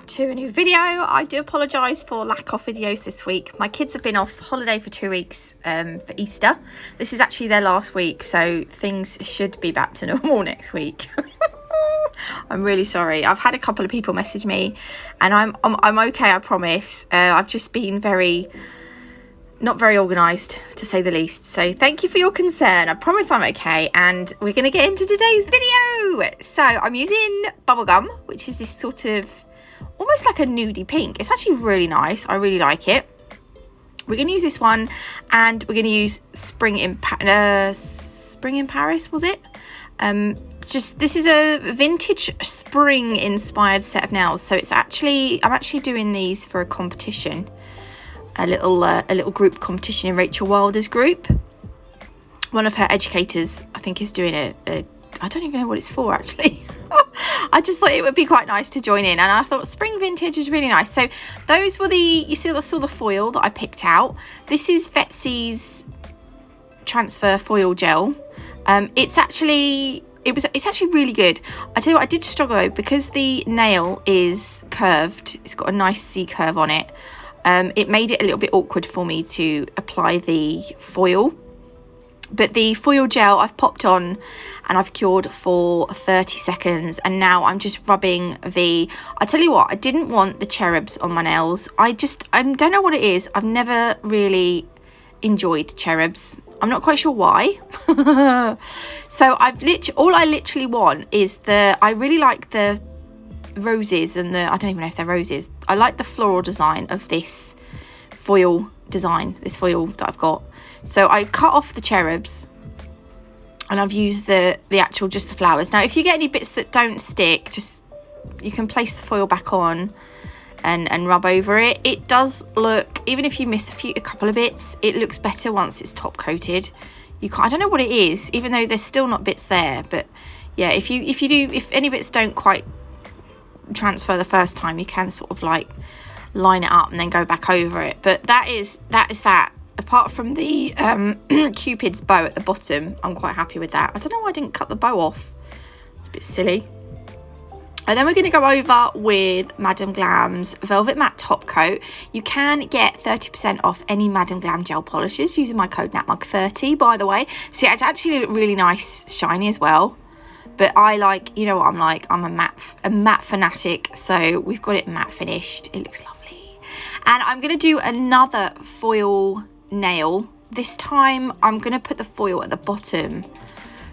back to a new video. I do apologise for lack of videos this week. My kids have been off holiday for 2 weeks for Easter. This is actually their last week, so things should be back to normal next week. I'm really sorry. I've had a couple of people message me, and I'm okay, I promise. I've just been not very organised, to say the least. So thank you for your concern. I promise I'm okay, and we're going to get into today's video. So I'm using bubblegum, which is this sort of almost like a nudie pink. It's actually really nice. I really like it. We're going to use this one, and we're going to use Spring in Paris, was it? This is a vintage spring inspired set of nails. So I'm actually doing these for a competition. A little group competition in Rachel Wilder's group. One of her educators, I think, is doing I don't even know what it's for, actually. I just thought it would be quite nice to join in, and I thought spring vintage is really nice. So those were you saw the foil that I picked out. This is Vetsy's transfer foil gel. It's actually really good. I tell you what, I did struggle though, because the nail is curved. It's got a nice C curve on it. It made it a little bit awkward for me to apply the foil, but the foil gel I've popped on and I've cured for 30 seconds, and now I'm just rubbing I tell you what, I didn't want the cherubs on my nails. I don't know what it is. I've never really enjoyed cherubs. I'm not quite sure why. So all I literally want is I really like the roses, and I don't even know if they're roses. I like the floral design of this foil that I've got. So I cut off the cherubs, and I've used the actual, just the flowers. Now if you get any bits that don't stick, you can place the foil back on and rub over it. It does look, even if you miss a couple of bits, it looks better once it's top coated. I don't know what it is, even though there's still not bits there, but yeah, if any bits don't quite transfer the first time, you can sort of like line it up and then go back over it. But that is that. Apart from the Cupid's bow at the bottom, I'm quite happy with that. I don't know why I didn't cut the bow off. It's a bit silly. And then we're going to go over with Madam Glam's Velvet Matte Top Coat. You can get 30% off any Madam Glam gel polishes using my code NATMUG30, by the way. So yeah, it's actually really nice, shiny as well. But I like, you know what I'm like, I'm a matte fanatic, so we've got it matte finished. It looks lovely. And I'm going to do another foil nail. This time I'm going to put the foil at the bottom.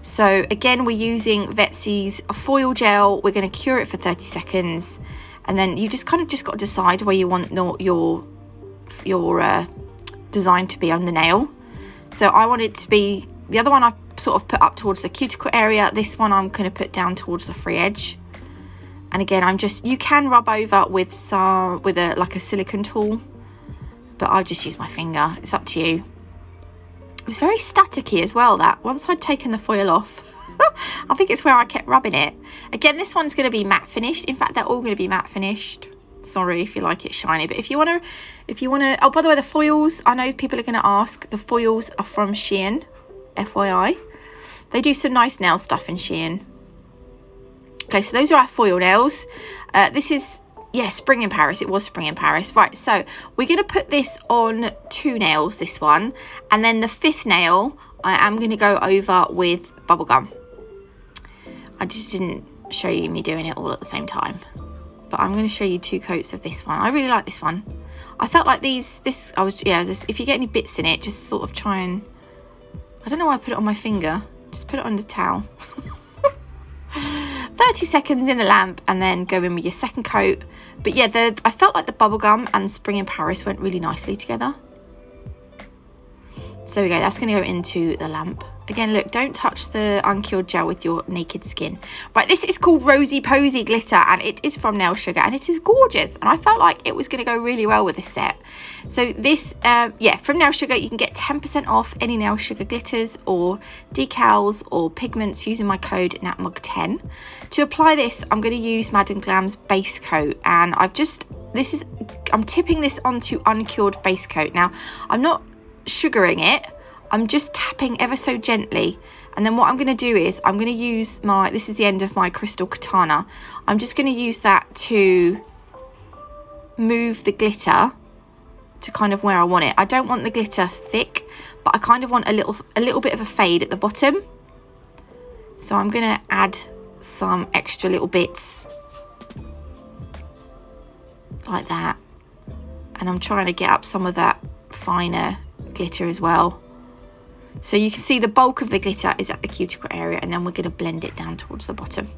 So again, we're using Vetsy's foil gel. We're going to cure it for 30 seconds. And then you just got to decide where you want your design to be on the nail. So I want it to be, the other one I sort of put up towards the cuticle area. This one I'm going to put down towards the free edge. And again, you can rub over with a silicone tool, but I'll just use my finger. It's up to you. It was very staticky as well, that once I'd taken the foil off. I think it's where I kept rubbing it. Again, this one's going to be matte finished. In fact, they're all going to be matte finished. Sorry if you like it shiny, but if you want to, oh, by the way, the foils, I know people are going to ask, the foils are from Shein, FYI. They do some nice nail stuff in Shein. Okay, so those are our foil nails. This is, yeah, Spring in Paris. It was Spring in Paris. Right, so we're going to put this on 2 nails, this one. And then the 5th nail, I am going to go over with bubblegum. I just didn't show you me doing it all at the same time. But I'm going to show you 2 coats of this one. I really like this one. I felt like if you get any bits in it, just sort of try and, I don't know why I put it on my finger. Just put it on the towel. 30 seconds in the lamp, and then go in with your 2nd coat. But yeah, I felt like the bubblegum and Spring in Paris went really nicely together. So there we go, that's going to go into the lamp. Again, look, don't touch the uncured gel with your naked skin. Right, this is called Rosy Posey Glitter, and it is from Nail Sugar, and it is gorgeous. And I felt like it was going to go really well with this set. So this, from Nail Sugar, you can get 10% off any Nail Sugar glitters or decals or pigments using my code NATMUG10. To apply this, I'm going to use Madam Glam's base coat, and I'm tipping this onto uncured base coat. Now, I'm not sugaring it, I'm just tapping ever so gently, and then what I'm going to do is I'm going to use this is the end of my crystal katana. I'm just going to use that to move the glitter to kind of where I want it. I don't want the glitter thick, but I kind of want a little bit of a fade at the bottom. So I'm gonna add some extra little bits like that, and I'm trying to get up some of that finer glitter as well. So you can see the bulk of the glitter is at the cuticle area, and then we're going to blend it down towards the bottom.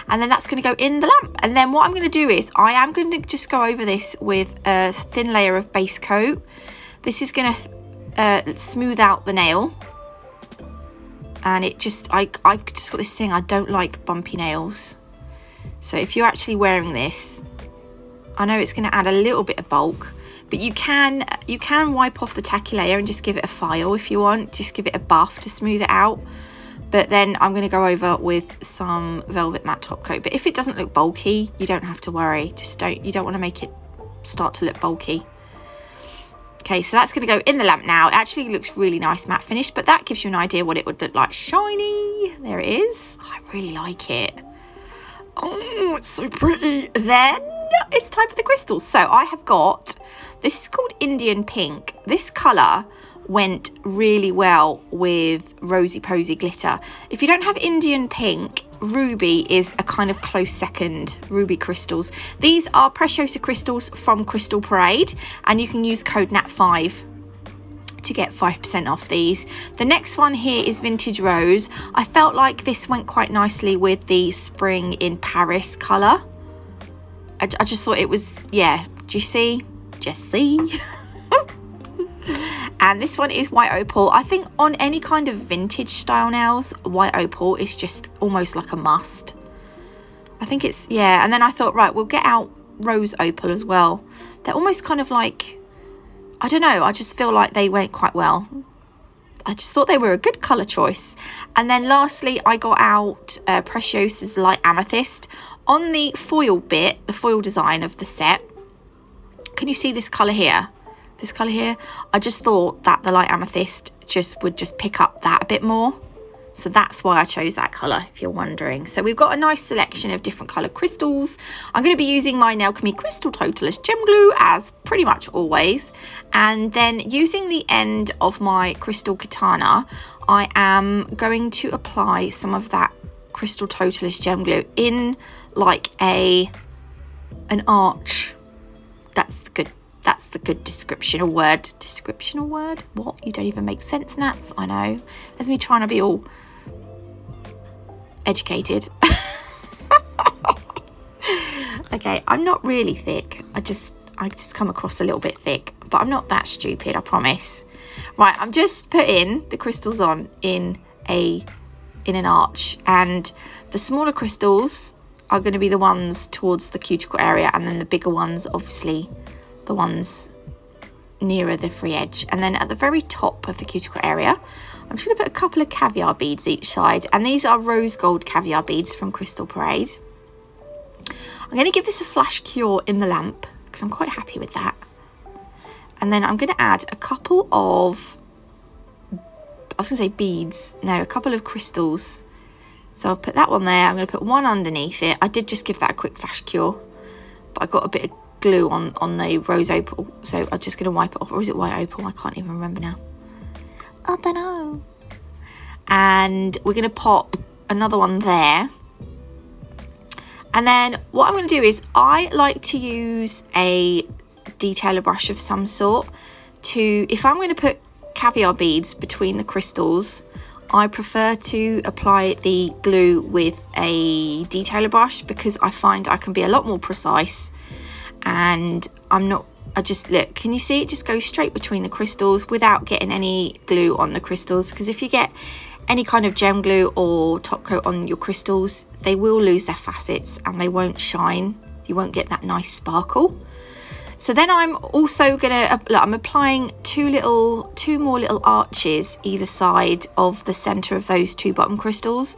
And then that's going to go in the lamp. And then what I'm going to do is I am going to just go over this with a thin layer of base coat. This is going to smooth out the nail. And it just, I've just got this thing, I don't like bumpy nails. So if you're actually wearing this, I know it's going to add a little bit of bulk, but you can wipe off the tacky layer and just give it a file if you want. Just give it a buff to smooth it out. But then I'm going to go over with some velvet matte top coat. But if it doesn't look bulky, you don't have to worry. You don't want to make it start to look bulky. Okay, so that's going to go in the lamp now. It actually looks really nice matte finish, but that gives you an idea what it would look like. Shiny. There it is. Oh, I really like it. Oh, it's so pretty. Then it's time for the crystals. So I have got, this is called Indian Pink. This colour went really well with Rosy Posey glitter. If you don't have Indian Pink, Ruby is a kind of close second. Ruby crystals. These are Preciosa crystals from Crystal Parade, and you can use code NAT5 to get 5% off these. The next one here is Vintage Rose. I felt like this went quite nicely with the Spring in Paris colour. I just thought it was, yeah, do you see? Just see? And this one is White Opal. I think on any kind of vintage style nails, White Opal is just almost like a must. I think it's, yeah. And then I thought, right, we'll get out Rose Opal as well. They're almost kind of like, I don't know, I just feel like they went quite well. I just thought they were a good colour choice. And then lastly, I got out Preciosa's Light Amethyst. On the foil bit, the foil design of the set, can you see this colour here? This colour here? I just thought that the Light Amethyst would just pick up that a bit more. So that's why I chose that colour, if you're wondering. So we've got a nice selection of different coloured crystals. I'm going to be using my Nalchemy Crystal Totalist Gem Glue, as pretty much always. And then using the end of my Crystal Katana, I am going to apply some of that Crystal Totalist Gem Glue in like an arch. That's the good descriptional word. Descriptional word? What? You don't even make sense, Nats. I know. There's me trying to be all educated. Okay, I'm not really thick. I just come across a little bit thick, but I'm not that stupid, I promise. Right, I'm just putting the crystals on in an arch, and the smaller crystals are going to be the ones towards the cuticle area, and then the bigger ones, obviously, the ones nearer the free edge. And then at the very top of the cuticle area, I'm just going to put a couple of caviar beads each side, and these are rose gold caviar beads from Crystal Parade. I'm going to give this a flash cure in the lamp because I'm quite happy with that. And then I'm going to add a couple of, I was going to say beads, no, a couple of crystals. So I'll put that one there. I'm going to put one underneath it. I did just give that a quick flash cure, but I got a bit of glue on the Rose Opal, so I'm just going to wipe it off. Or is it White Opal? I can't even remember now. I don't know. And we're going to pop another one there. And then what I'm going to do is I like to use a detailer brush of some sort to, if I'm going to put caviar beads between the crystals, I prefer to apply the glue with a detailer brush because I find I can be a lot more precise. And I just, look, can you see it just goes straight between the crystals without getting any glue on the crystals? Because if you get any kind of gem glue or top coat on your crystals, they will lose their facets and they won't shine. You won't get that nice sparkle. So then I'm also gonna, I'm applying two more little arches either side of the center of those two bottom crystals,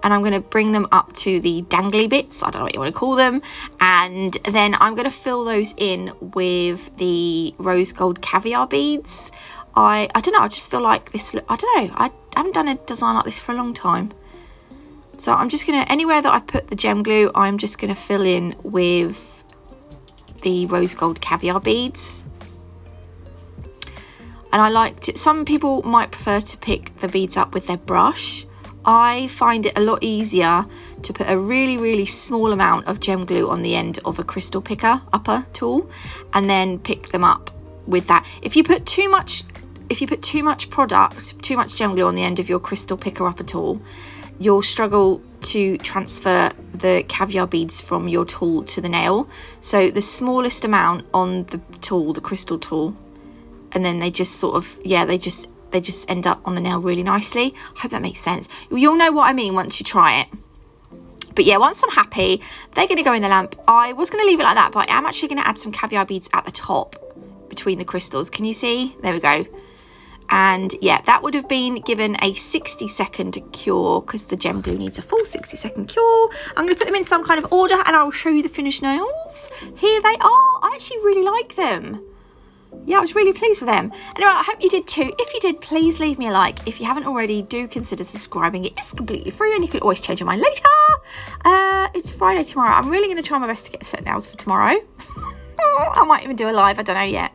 and I'm gonna bring them up to the dangly bits, I don't know what you want to call them, and then I'm gonna fill those in with the rose gold caviar beads. I don't know, I just feel like this, I don't know, I haven't done a design like this for a long time. So I'm just gonna, anywhere that I put the gem glue, I'm just gonna fill in with the rose gold caviar beads. And I liked it. Some people might prefer to pick the beads up with their brush. I find it a lot easier to put a really, really small amount of gem glue on the end of a crystal picker upper tool and then pick them up with that. If you put too much product, too much gem glue on the end of your crystal picker upper tool, you'll struggle to transfer the caviar beads from your tool to the nail. So the smallest amount on the tool, the crystal tool, and then they just sort of, yeah, they just end up on the nail really nicely. I hope that makes sense. You'll know what I mean once you try it. But yeah, once I'm happy, they're going to go in the lamp. I was going to leave it like that, but I am actually going to add some caviar beads at the top between the crystals. Can you see? There we go. And yeah, that would have been given a 60-second cure because the gem glue needs a full 60-second cure. I'm going to put them in some kind of order and I'll show you the finished nails. Here they are. I actually really like them. Yeah, I was really pleased with them. Anyway, I hope you did too. If you did, please leave me a like. If you haven't already, do consider subscribing. It is completely free and you can always change your mind later. It's Friday tomorrow. I'm really going to try my best to get set nails for tomorrow. I might even do a live. I don't know yet.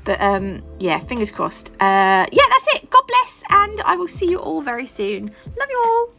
But yeah, fingers crossed. Yeah, that's it. God bless. And I will see you all very soon. Love you all.